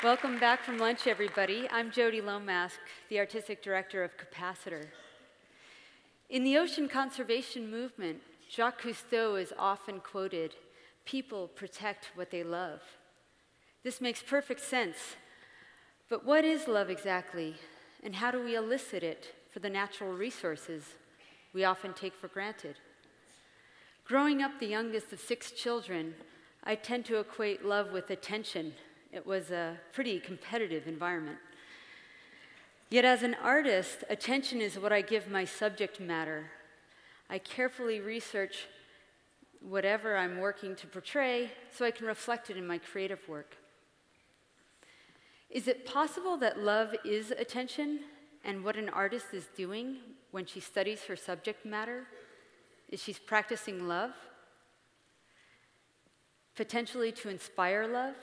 Welcome back from lunch, everybody. I'm Jodi Lomask, the Artistic Director of Capacitor. In the ocean conservation movement, Jacques Cousteau is often quoted, "People protect what they love." This makes perfect sense. But what is love exactly, and how do we elicit it for the natural resources we often take for granted? Growing up the youngest of 6 children, I tend to equate love with attention. It was a pretty competitive environment. Yet as an artist, attention is what I give my subject matter. I carefully research whatever I'm working to portray so I can reflect it in my creative work. Is it possible that love is attention and what an artist is doing when she studies her subject matter is she's practicing love? Potentially to inspire love?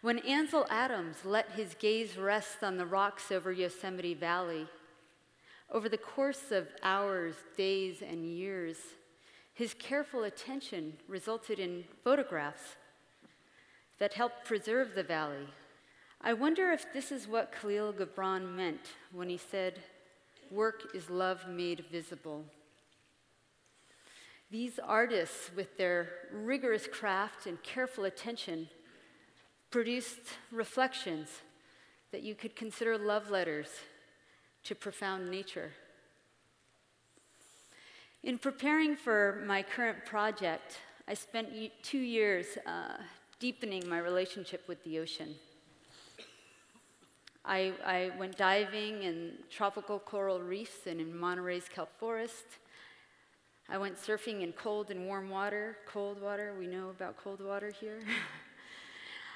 When Ansel Adams let his gaze rest on the rocks over Yosemite Valley, over the course of hours, days, and years, his careful attention resulted in photographs that helped preserve the valley. I wonder if this is what Khalil Gibran meant when he said, "Work is love made visible." These artists, with their rigorous craft and careful attention, produced reflections that you could consider love letters to profound nature. In preparing for my current project, I spent 2 years deepening my relationship with the ocean. I went diving in tropical coral reefs and in Monterey's kelp forest. I went surfing in cold and warm water, cold water, we know about cold water here.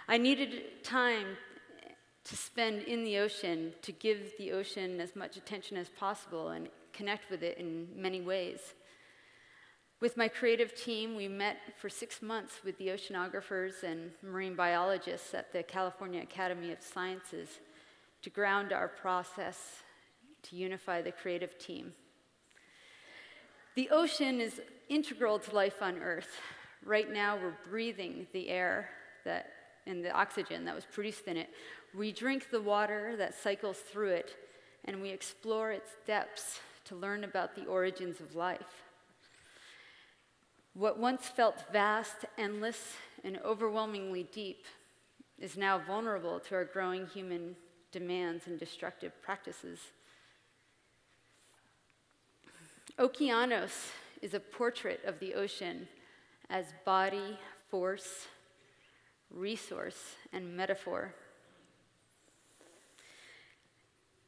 I needed time to spend in the ocean, to give the ocean as much attention as possible and connect with it in many ways. With my creative team, we met for 6 months with the oceanographers and marine biologists at the California Academy of Sciences to ground our process, to unify the creative team. The ocean is integral to life on Earth. Right now, we're breathing the air and the oxygen that was produced in it. We drink the water that cycles through it, and we explore its depths to learn about the origins of life. What once felt vast, endless, and overwhelmingly deep is now vulnerable to our growing human demands and destructive practices. Okeanos is a portrait of the ocean as body, force, resource, and metaphor.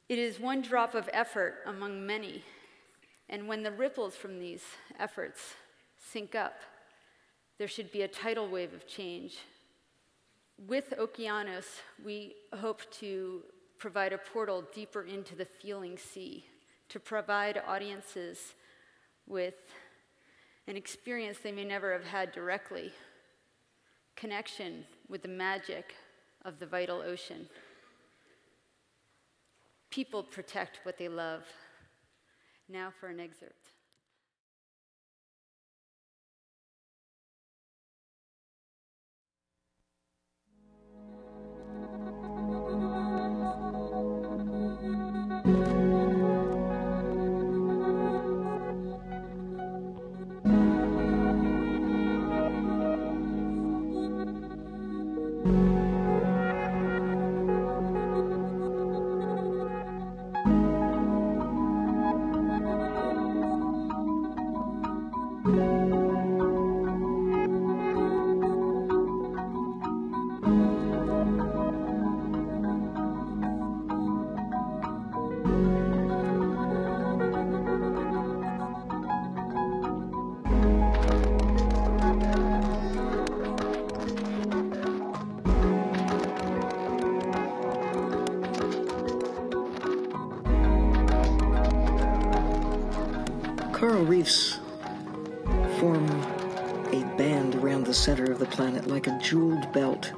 It is one drop of effort among many, and when the ripples from these efforts sync up, there should be a tidal wave of change. With Okeanos, we hope to provide a portal deeper into the feeling sea, to provide audiences with an experience they may never have had directly, connection with the magic of the vital ocean. People protect what they love. Now for an excerpt. Coral reefs form a band around the center of the planet like a jeweled belt.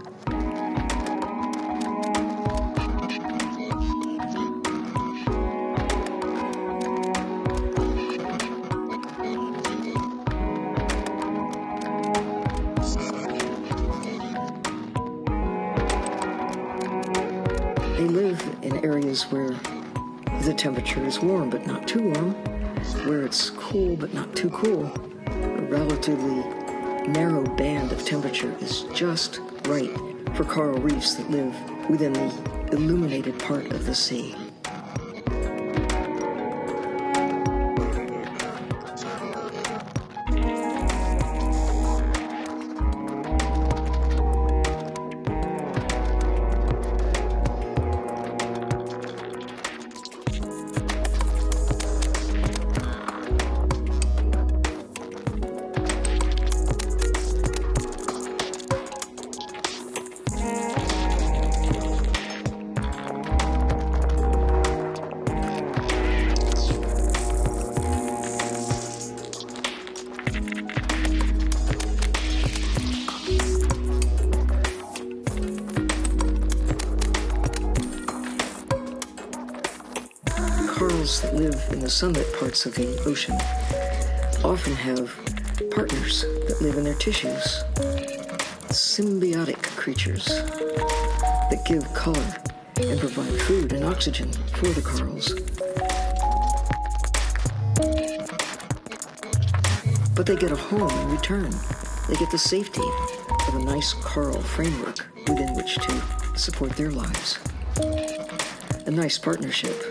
areas where the temperature is warm but not too warm, where it's cool but not too cool. A relatively narrow band of temperature is just right for coral reefs that live within the illuminated part of the sea. Corals that live in the sunlit parts of the ocean often have partners that live in their tissues, symbiotic creatures that give color and provide food and oxygen for the corals. But they get a home in return. They get the safety of a nice coral framework within which to support their lives. A nice partnership